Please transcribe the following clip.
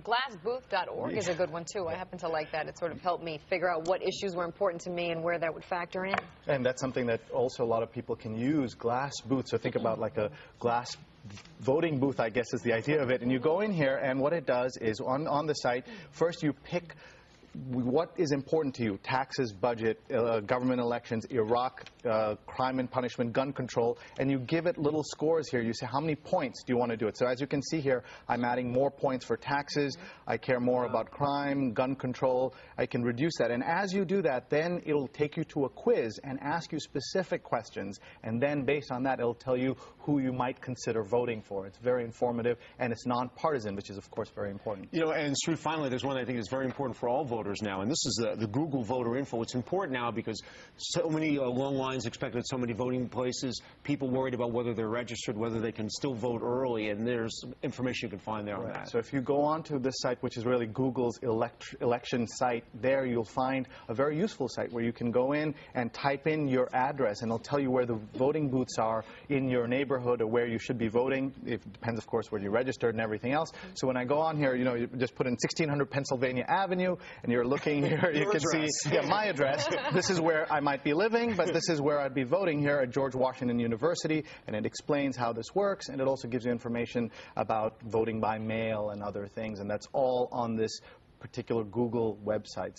Glassbooth.org is a good one, too. I happen to like that. It sort of helped me figure out what issues were important to me and where that would factor in. And that's something that also a lot of people can use, glass booths. So think about like a glass voting booth, I guess is the idea of it. And you go in here, and what it does is on the site, first you pick what is important to you: taxes, budget, government elections, Iraq, crime and punishment, gun control, and you give it little scores here. You say, how many points do you want to do it? So as you can see here, I'm adding more points for taxes. I care more about crime, gun control. I can reduce that. And as you do that, then it'll take you to a quiz and ask you specific questions. And then based on that, it'll tell you who you might consider voting for. It's very informative, and it's nonpartisan, which is, of course, very important. You know, and Sri, finally, there's one I think is very important for all voters now, and this is the Google voter info. It's important now because so many long lines expected at so many voting places, people worried about whether they're registered, whether they can still vote early, and there's information you can find there on that. So if you go on to this site, which is really Google's election site, there you'll find a very useful site where you can go in and type in your address, and it'll tell you where the voting booths are in your neighborhood or where you should be voting. It depends, of course, where you're registered and everything else. So when I go on here, you know, you just put in 1600 Pennsylvania Avenue, and you're looking here, you can see my address. This is where I might be living, but this is where I'd be voting here at George Washington University, and it explains how this works, and it also gives you information about voting by mail and other things, and that's all on this particular Google website.